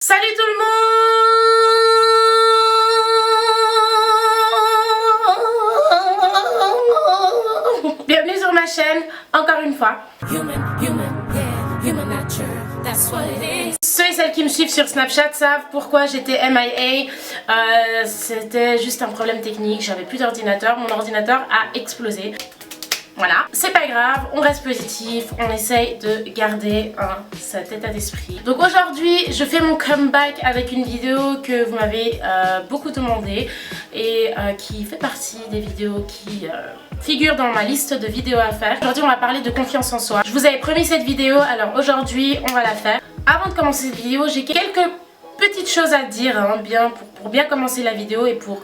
Salut tout le monde! Bienvenue sur ma chaîne, encore une fois. Ceux et celles qui me suivent sur Snapchat savent pourquoi j'étais MIA. C'était juste un problème technique, j'avais plus d'ordinateur, mon ordinateur a explosé. Voilà, c'est pas grave, on reste positif, on essaye de garder cet état d'esprit. Donc aujourd'hui, je fais mon comeback avec une vidéo que vous m'avez beaucoup demandé et qui fait partie des vidéos qui figurent dans ma liste de vidéos à faire. Aujourd'hui, on va parler de confiance en soi. Je vous avais promis cette vidéo, alors aujourd'hui, on va la faire. Avant de commencer cette vidéo, j'ai quelques petites choses à dire pour bien commencer la vidéo et pour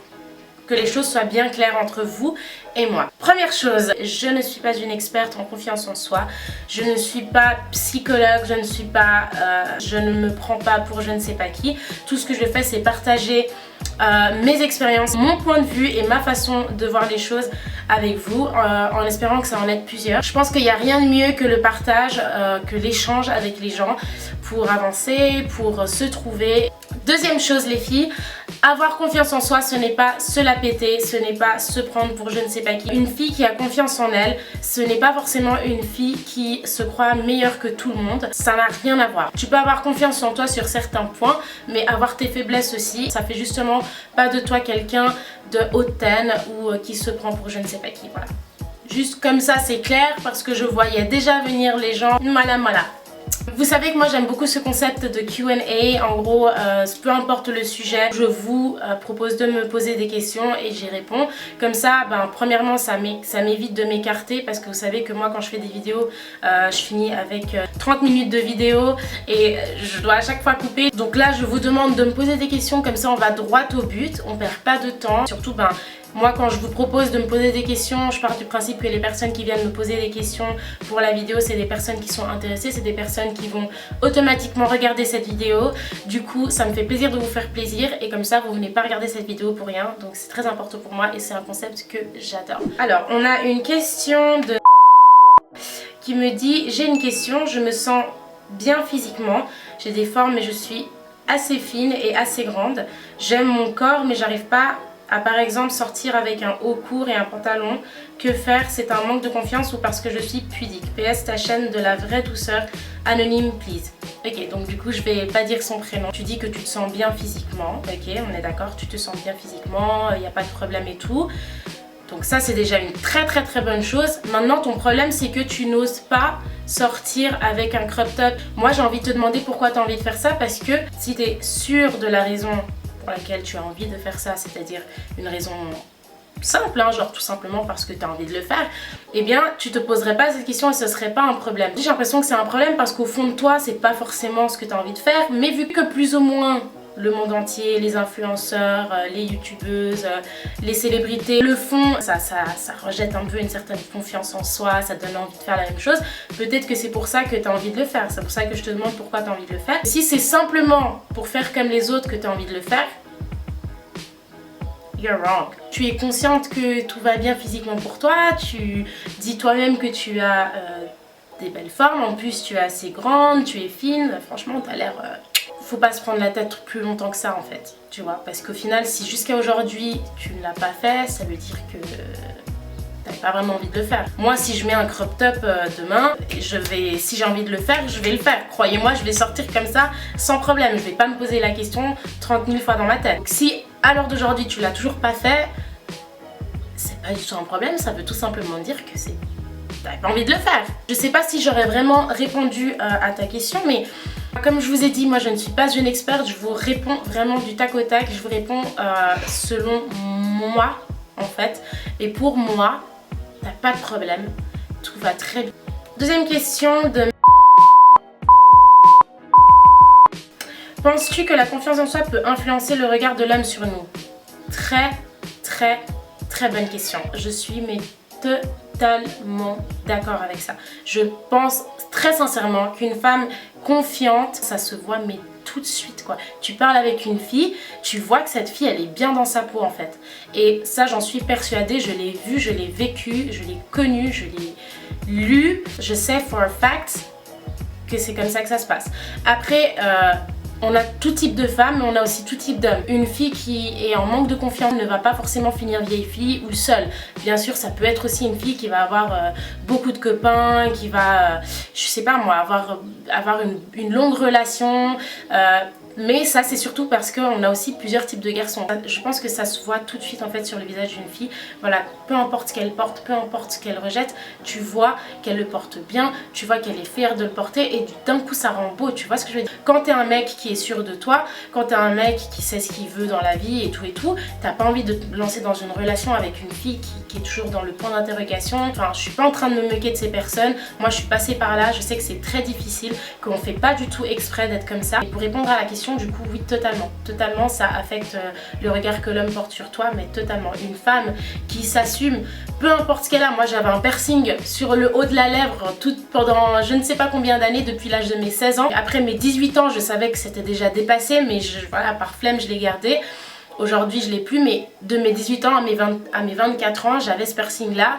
que les choses soient bien claires entre vous et moi. Première chose, je ne suis pas une experte en confiance en soi, je ne suis pas psychologue, je ne me prends pas pour je ne sais pas qui. Tout ce que je fais, c'est partager mes expériences, mon point de vue et ma façon de voir les choses avec vous, en espérant que ça en aide plusieurs. Je pense qu'il n'y a rien de mieux que le partage, que l'échange avec les gens pour avancer, pour se trouver. Deuxième chose les filles, avoir confiance en soi, ce n'est pas se la péter, ce n'est pas se prendre pour je ne sais pas qui. Une fille qui a confiance en elle, ce n'est pas forcément une fille qui se croit meilleure que tout le monde. Ça n'a rien à voir. Tu peux avoir confiance en toi sur certains points, mais avoir tes faiblesses aussi, ça fait justement pas de toi quelqu'un de hautaine ou qui se prend pour je ne sais pas qui. Voilà. Juste comme ça c'est clair parce que je voyais déjà venir les gens. Voilà. Vous savez que moi j'aime beaucoup ce concept de Q&A, en gros peu importe le sujet, je vous propose de me poser des questions et j'y réponds. Comme ça, premièrement ça m'évite de m'écarter parce que vous savez que moi quand je fais des vidéos, je finis avec 30 minutes de vidéo et je dois à chaque fois couper. Donc là je vous demande de me poser des questions, comme ça on va droit au but, on perd pas de temps. Surtout moi quand je vous propose de me poser des questions, je pars du principe que les personnes qui viennent me poser des questions pour la vidéo, c'est des personnes qui sont intéressées, c'est des personnes qui vont automatiquement regarder cette vidéo. Du coup, ça me fait plaisir de vous faire plaisir et comme ça, vous venez pas regarder cette vidéo pour rien. Donc c'est très important pour moi et c'est un concept que j'adore. Alors, on a une question de qui me dit: j'ai une question, je me sens bien physiquement, j'ai des formes mais je suis assez fine et assez grande. J'aime mon corps mais j'arrive pas à par exemple sortir avec un haut court et un pantalon. Que faire? C'est un manque de confiance ou parce que je suis pudique? PS, ta chaîne de la vraie douceur, anonyme please. Ok, donc du coup je vais pas dire son prénom. Tu dis que tu te sens bien physiquement. Ok, on est d'accord, tu te sens bien physiquement, il n'y a pas de problème et tout. Donc ça c'est déjà une très bonne chose. Maintenant ton problème c'est que tu n'oses pas sortir avec un crop top. Moi j'ai envie de te demander pourquoi tu as envie de faire ça, parce que si tu es sûre de la raison pour laquelle tu as envie de faire ça, c'est-à-dire une raison simple, genre tout simplement parce que tu as envie de le faire, eh bien tu te poserais pas cette question et ce serait pas un problème. J'ai l'impression que c'est un problème parce qu'au fond de toi c'est pas forcément ce que tu as envie de faire, mais vu que plus ou moins le monde entier, les influenceurs, les youtubeuses, les célébrités le font, ça rejette un peu une certaine confiance en soi, ça te donne envie de faire la même chose. Peut-être que c'est pour ça que tu as envie de le faire, c'est pour ça que je te demande pourquoi tu as envie de le faire. Si c'est simplement pour faire comme les autres que tu as envie de le faire, you're wrong. Tu es consciente que tout va bien physiquement pour toi, tu dis toi-même que tu as des belles formes, en plus tu es assez grande, tu es fine, franchement tu as l'air... Faut pas se prendre la tête plus longtemps que ça en fait, tu vois, parce qu'au final si jusqu'à aujourd'hui tu ne l'as pas fait, ça veut dire que t'avais pas vraiment envie de le faire. Moi si je mets un crop top demain, si j'ai envie de le faire, je vais le faire. Croyez-moi, je vais sortir comme ça sans problème, je vais pas me poser la question 30 000 fois dans ma tête. Donc, si à l'heure d'aujourd'hui tu l'as toujours pas fait, c'est pas du tout un problème, ça veut tout simplement dire que t'avais pas envie de le faire. Je sais pas si j'aurais vraiment répondu à ta question, mais comme je vous ai dit, moi je ne suis pas une experte, je vous réponds vraiment du tac au tac, je vous réponds selon moi en fait. Et pour moi, t'as pas de problème, tout va très bien. Deuxième question de... Penses-tu que la confiance en soi peut influencer le regard de l'homme sur nous? Très bonne question. Je suis totalement d'accord avec ça. Je pense très sincèrement qu'une femme confiante, ça se voit mais tout de suite quoi. Tu parles avec une fille, tu vois que cette fille elle est bien dans sa peau en fait. Et ça j'en suis persuadée, je l'ai vu, je l'ai vécu, je l'ai connu, je l'ai lu. Je sais for a fact que c'est comme ça que ça se passe. Après On a tout type de femmes, mais on a aussi tout type d'hommes. Une fille qui est en manque de confiance ne va pas forcément finir vieille fille ou seule. Bien sûr, ça peut être aussi une fille qui va avoir beaucoup de copains, qui va, je sais pas moi, avoir une longue relation. Mais ça c'est surtout parce qu'on a aussi plusieurs types de garçons. Je pense que ça se voit tout de suite en fait sur le visage d'une fille. Voilà, peu importe ce qu'elle porte, peu importe ce qu'elle rejette, tu vois qu'elle le porte bien, tu vois qu'elle est fière de le porter et d'un coup ça rend beau, tu vois ce que je veux dire. Quand t'es un mec qui est sûr de toi, quand t'es un mec qui sait ce qu'il veut dans la vie et tout, t'as pas envie de te lancer dans une relation avec une fille qui est toujours dans le point d'interrogation. Enfin, je suis pas en train de me moquer de ces personnes, moi je suis passée par là, je sais que c'est très difficile, qu'on fait pas du tout exprès d'être comme ça. Et pour répondre à la question, du coup oui, totalement ça affecte le regard que l'homme porte sur toi, mais totalement. Une femme qui s'assume, peu importe ce qu'elle a. Moi j'avais un piercing sur le haut de la lèvre pendant je ne sais pas combien d'années, depuis l'âge de mes 16 ans. Après mes 18 ans je savais que c'était déjà dépassé, mais voilà, par flemme je l'ai gardé. Aujourd'hui je l'ai plus, mais de mes 18 ans à mes 24 ans j'avais ce piercing là.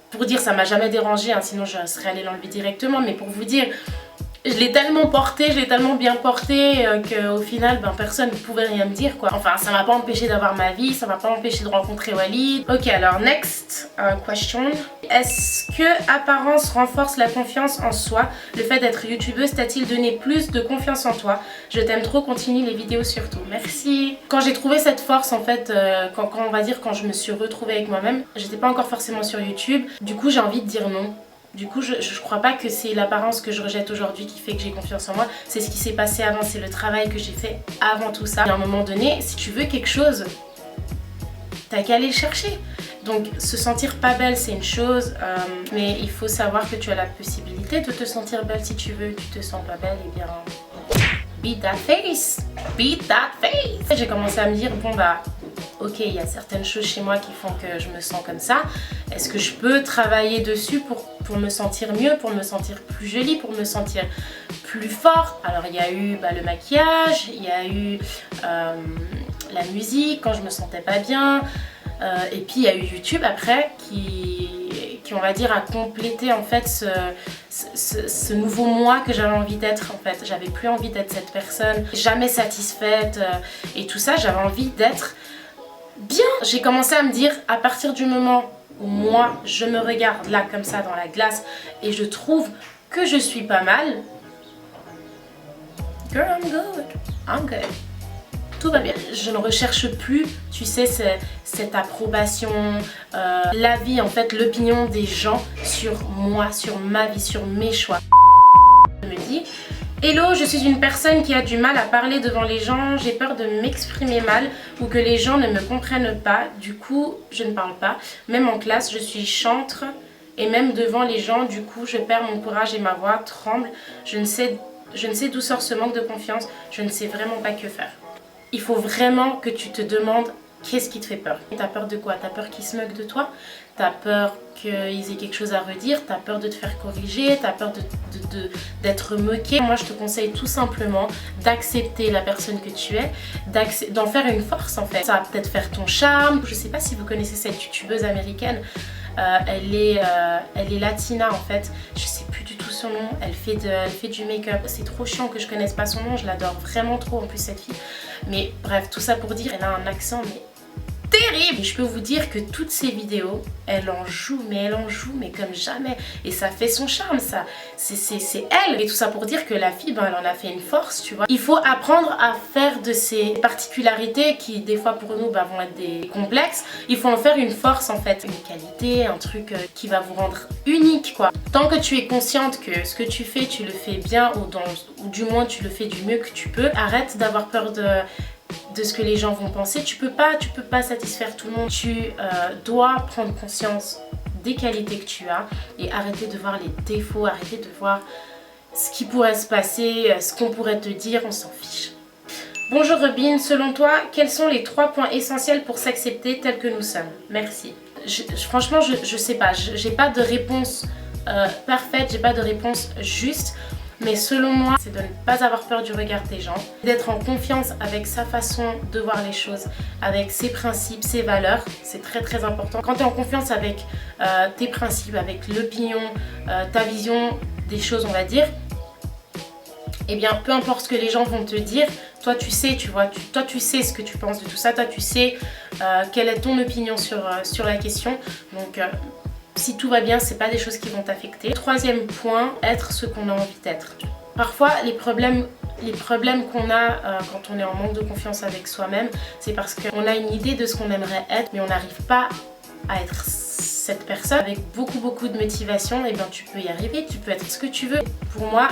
Pour dire, ça m'a jamais dérangé, hein, sinon je serais allée l'enlever directement, mais pour vous dire, je l'ai tellement porté, je l'ai tellement bien porté qu'au final personne ne pouvait rien me dire quoi. Enfin, ça m'a pas empêché d'avoir ma vie, ça m'a pas empêché de rencontrer Walid. Ok, alors next question. Est-ce que apparence renforce la confiance en soi? Le fait d'être youtubeuse t'a-t-il donné plus de confiance en toi? Je t'aime trop, continue les vidéos surtout. Merci. Quand j'ai trouvé cette force en fait, quand on va dire quand je me suis retrouvée avec moi-même, j'étais pas encore forcément sur YouTube. Du coup j'ai envie de dire non. Du coup, je crois pas que c'est l'apparence que je rejette aujourd'hui qui fait que j'ai confiance en moi. C'est ce qui s'est passé avant, c'est le travail que j'ai fait avant tout ça. Et à un moment donné, si tu veux quelque chose, t'as qu'à aller le chercher. Donc se sentir pas belle c'est une chose, mais il faut savoir que tu as la possibilité de te sentir belle si tu veux. Tu te sens pas belle, et bien beat that face, beat that face. J'ai commencé à me dire bon bah ok, il y a certaines choses chez moi qui font que je me sens comme ça. Est-ce que je peux travailler dessus pour me sentir mieux, pour me sentir plus jolie, pour me sentir plus forte? Alors il y a eu le maquillage, il y a eu la musique quand je me sentais pas bien, et puis il y a eu YouTube après qui on va dire a complété en fait ce nouveau moi que j'avais envie d'être en fait. J'avais plus envie d'être cette personne jamais satisfaite et tout ça, j'avais envie d'être bien. J'ai commencé à me dire à partir du moment où moi je me regarde là comme ça dans la glace et je trouve que je suis pas mal, girl I'm good, tout va bien. Je ne recherche plus, tu sais, cette approbation, l'avis en fait, l'opinion des gens sur moi, sur ma vie, sur mes choix. Je me dis hello, je suis une personne qui a du mal à parler devant les gens, j'ai peur de m'exprimer mal ou que les gens ne me comprennent pas, du coup je ne parle pas. Même en classe je suis chantre et même devant les gens, du coup je perds mon courage et ma voix tremble. Je ne sais d'où sort ce manque de confiance, je ne sais vraiment pas que faire. Il faut vraiment que tu te demandes qu'est-ce qui te fait peur. T'as peur de quoi? T'as peur qu'ils se moquent de toi? T'as peur qu'ils aient quelque chose à redire? T'as peur de te faire corriger? T'as peur d'être moqué? Moi je te conseille tout simplement d'accepter la personne que tu es, d'en faire une force en fait. Ça va peut-être faire ton charme. Je sais pas si vous connaissez cette youtubeuse américaine. Elle est latina en fait, je sais plus du tout son nom, elle fait du make-up, c'est trop chiant que je connaisse pas son nom, je l'adore vraiment trop en plus cette fille, mais bref, tout ça pour dire, elle a un accent mais terrible. Et je peux vous dire que toutes ces vidéos, elle en joue mais comme jamais, et ça fait son charme, ça, c'est elle. Et tout ça pour dire que la fille, elle en a fait une force, tu vois. Il faut apprendre à faire de ces particularités qui des fois pour nous vont être des complexes, il faut en faire une force en fait, une qualité, un truc qui va vous rendre unique quoi. Tant que tu es consciente que ce que tu fais, tu le fais bien ou du moins tu le fais du mieux que tu peux, arrête d'avoir peur de ce que les gens vont penser. Tu peux pas satisfaire tout le monde. Tu dois prendre conscience des qualités que tu as et arrêter de voir les défauts, arrêter de voir ce qui pourrait se passer, ce qu'on pourrait te dire, on s'en fiche. Bonjour Robin, selon toi, quels sont les 3 points essentiels pour s'accepter tel que nous sommes? Merci. Franchement, je sais pas, j'ai pas de réponse parfaite, j'ai pas de réponse juste. Mais selon moi, c'est de ne pas avoir peur du regard des gens, d'être en confiance avec sa façon de voir les choses, avec ses principes, ses valeurs, c'est très très important. Quand tu es en confiance avec tes principes, avec l'opinion, ta vision des choses on va dire, eh bien peu importe ce que les gens vont te dire, toi tu sais, tu vois, toi tu sais ce que tu penses de tout ça, toi tu sais quelle est ton opinion sur la question. Donc si tout va bien, c'est pas des choses qui vont t'affecter. Troisième point, être ce qu'on a envie d'être. Parfois les problèmes qu'on a quand on est en manque de confiance avec soi-même, c'est parce qu'on a une idée de ce qu'on aimerait être, mais on n'arrive pas à être cette personne. Avec beaucoup de motivation, et bien tu peux y arriver, tu peux être ce que tu veux. Pour moi,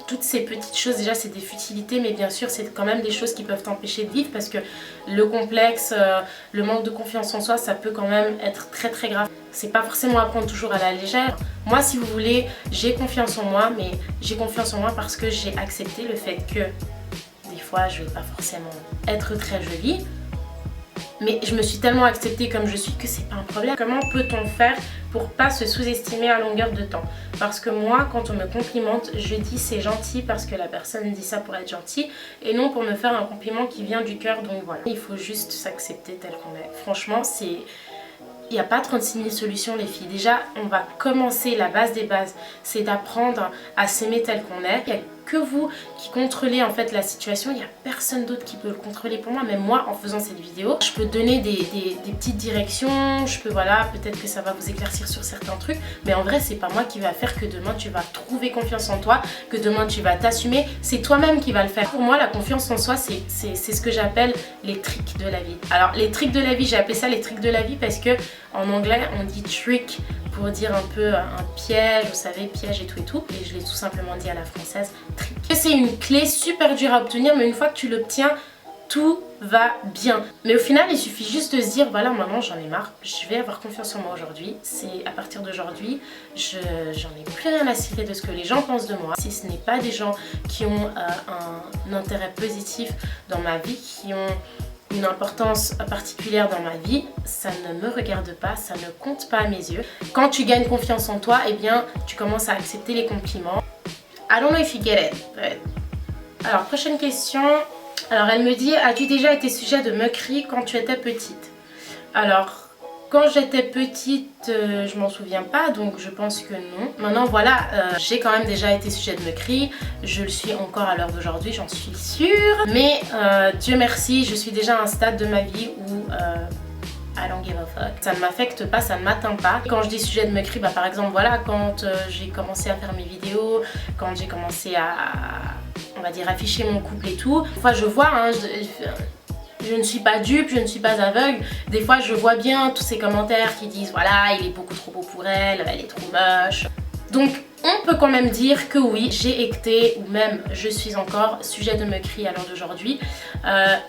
toutes ces petites choses, déjà c'est des futilités, mais bien sûr c'est quand même des choses qui peuvent t'empêcher de vivre, parce que le complexe, le manque de confiance en soi, ça peut quand même être très grave. C'est pas forcément à prendre toujours à la légère. Moi, si vous voulez, j'ai confiance en moi, mais j'ai confiance en moi parce que j'ai accepté le fait que des fois je vais pas forcément être très jolie, mais je me suis tellement acceptée comme je suis que c'est pas un problème. Comment peut-on faire pour pas se sous-estimer à longueur de temps? Parce que moi, quand on me complimente, je dis c'est gentil parce que la personne dit ça pour être gentil et non pour me faire un compliment qui vient du cœur. Donc voilà, il faut juste s'accepter tel qu'on est. Franchement, il n'y a pas 36 000 solutions les filles. Déjà, on va commencer, la base des bases, c'est d'apprendre à s'aimer tel qu'on est. Il n'y a que vous qui contrôlez en fait la situation, il n'y a personne d'autre qui peut le contrôler pour moi. Même moi, en faisant cette vidéo, je peux donner des petites directions, je peux, voilà, peut-être que ça va vous éclaircir sur certains trucs, mais en vrai, c'est pas moi qui va faire que demain tu vas trouver confiance en toi, que demain tu vas t'assumer, c'est toi-même qui va le faire. Pour moi, la confiance en soi, c'est ce que j'appelle les tricks de la vie. Alors, les tricks de la vie, j'ai appelé ça les tricks de la vie parce que en anglais, on dit trick pour dire un peu un piège, vous savez, piège et tout, et je l'ai tout simplement dit à la française, trick. C'est une clé super dure à obtenir, mais une fois que tu l'obtiens, tout va bien. Mais au final, il suffit juste de se dire, voilà, maintenant j'en ai marre, je vais avoir confiance en moi aujourd'hui. C'est à partir d'aujourd'hui, j'en ai plus rien à cirer de ce que les gens pensent de moi. Si ce n'est pas des gens qui ont un intérêt positif dans ma vie, qui ont une importance particulière dans ma vie, ça ne me regarde pas, ça ne compte pas à mes yeux. Quand tu gagnes confiance en toi, eh bien, tu commences à accepter les compliments. I don't know if you get it, but... Alors, prochaine question. Alors, elle me dit, as-tu déjà été sujet de moquerie quand tu étais petite? Alors, quand j'étais petite, je m'en souviens pas, donc je pense que non. Maintenant, voilà, j'ai quand même déjà été sujet de moquerie. Je le suis encore à l'heure d'aujourd'hui, j'en suis sûre. Mais Dieu merci, je suis déjà à un stade de ma vie où... I don't give a fuck. Ça ne m'affecte pas, ça ne m'atteint pas. Quand je dis sujet de moquerie, bah par exemple voilà, quand j'ai commencé à faire mes vidéos, quand j'ai commencé à, on va dire, afficher mon couple et tout. Des fois je vois, hein, je ne suis pas dupe, je ne suis pas aveugle. Des fois je vois bien tous ces commentaires qui disent voilà, il est beaucoup trop beau pour elle est trop moche. Donc on peut quand même dire que oui, j'ai été ou même je suis encore sujet de moquerie à l'heure d'aujourd'hui.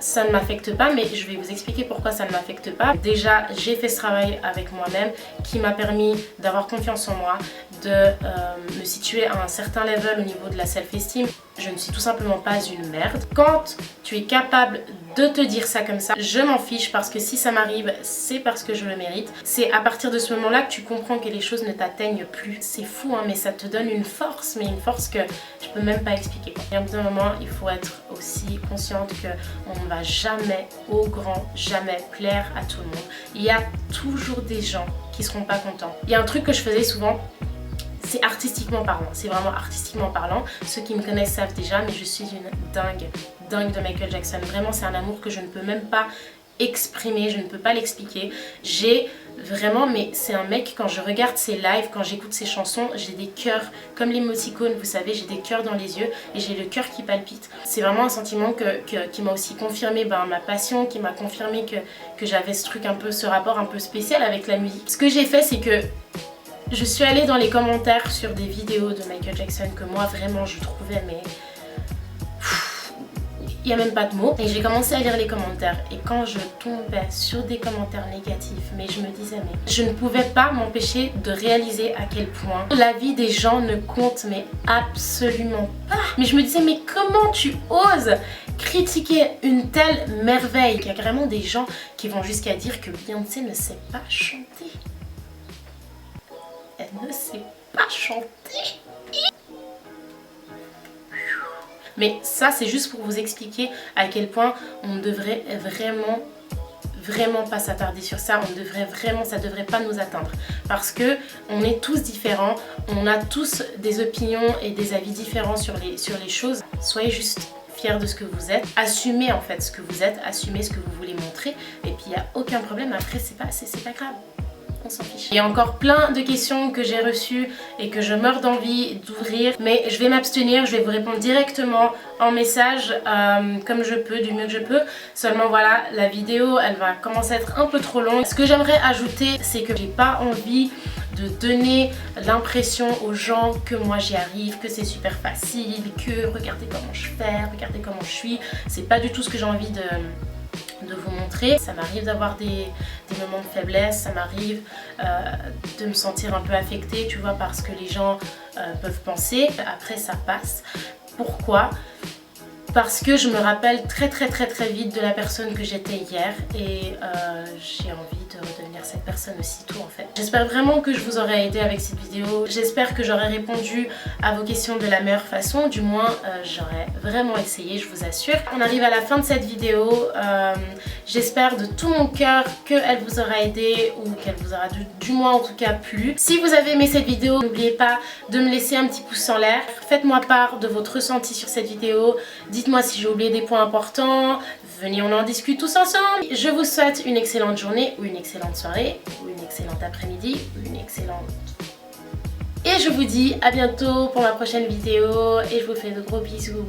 Ça ne m'affecte pas, mais je vais vous expliquer pourquoi ça ne m'affecte pas. Déjà, j'ai fait ce travail avec moi-même qui m'a permis d'avoir confiance en moi, de me situer à un certain level au niveau de la self-esteem. Je ne suis tout simplement pas une merde. Quand tu es capable de te dire ça comme ça, je m'en fiche parce que si ça m'arrive, c'est parce que je le mérite. C'est à partir de ce moment-là que tu comprends que les choses ne t'atteignent plus. C'est fou, hein, mais ça te donne une force, mais une force que je peux même pas expliquer. Il y a un petit moment, il faut être aussi consciente qu'on ne va jamais, au grand jamais, plaire à tout le monde. Il y a toujours des gens qui seront pas contents. Il y a un truc que je faisais souvent, c'est artistiquement parlant, c'est vraiment artistiquement parlant. Ceux qui me connaissent savent déjà, mais je suis une dingue de Michael Jackson. Vraiment, c'est un amour que je ne peux même pas exprimer, je ne peux pas l'expliquer. J'ai vraiment, mais c'est un mec, quand je regarde ses lives, quand j'écoute ses chansons, j'ai des cœurs, comme l'émoticône, vous savez, j'ai des cœurs dans les yeux et j'ai le cœur qui palpite. C'est vraiment un sentiment qui m'a aussi confirmé ma passion, qui m'a confirmé que j'avais ce truc un peu, ce rapport un peu spécial avec la musique. Ce que j'ai fait, c'est que je suis allée dans les commentaires sur des vidéos de Michael Jackson que moi vraiment je trouvais mais... il n'y a même pas de mots. Et j'ai commencé à lire les commentaires. Et quand je tombais sur des commentaires négatifs, mais je me disais mais... je ne pouvais pas m'empêcher de réaliser à quel point la vie des gens ne compte mais absolument pas. Mais je me disais mais comment tu oses critiquer une telle merveille? Il y a carrément des gens qui vont jusqu'à dire que Beyoncé ne sait pas chanter. Elle ne sait pas chanter. Mais ça, c'est juste pour vous expliquer à quel point on devrait vraiment pas s'attarder sur ça, ça devrait pas nous atteindre parce que on est tous différents, on a tous des opinions et des avis différents sur les choses. Soyez juste fiers de ce que vous êtes, assumez en fait ce que vous êtes, assumez ce que vous voulez montrer et puis il n'y a aucun problème, après c'est pas grave. On s'en fiche. Il y a encore plein de questions que j'ai reçues et que je meurs d'envie d'ouvrir, mais je vais m'abstenir, je vais vous répondre directement en message comme je peux, du mieux que je peux. Seulement voilà, la vidéo elle va commencer à être un peu trop longue. Ce que j'aimerais ajouter, c'est que j'ai pas envie de donner l'impression aux gens que moi j'y arrive, que c'est super facile, que regardez comment je fais, regardez comment je suis. C'est pas du tout ce que j'ai envie de vous montrer. Ça m'arrive d'avoir des moments de faiblesse, ça m'arrive de me sentir un peu affectée, tu vois, parce que les gens peuvent penser. Après ça passe. Pourquoi ? Parce que je me rappelle très vite de la personne que j'étais hier et j'ai envie de redevenir cette personne aussitôt en fait. J'espère vraiment que je vous aurai aidé avec cette vidéo. J'espère que j'aurai répondu à vos questions de la meilleure façon. Du moins, j'aurais vraiment essayé, je vous assure. On arrive à la fin de cette vidéo. J'espère de tout mon cœur qu'elle vous aura aidé ou qu'elle vous aura du moins en tout cas plu. Si vous avez aimé cette vidéo, n'oubliez pas de me laisser un petit pouce en l'air. Faites-moi part de votre ressenti sur cette vidéo. Dites-moi si j'ai oublié des points importants. Venez, on en discute tous ensemble. Je vous souhaite une excellente journée ou une excellente soirée ou une excellente après-midi ou une excellente... Et je vous dis à bientôt pour ma prochaine vidéo et je vous fais de gros bisous.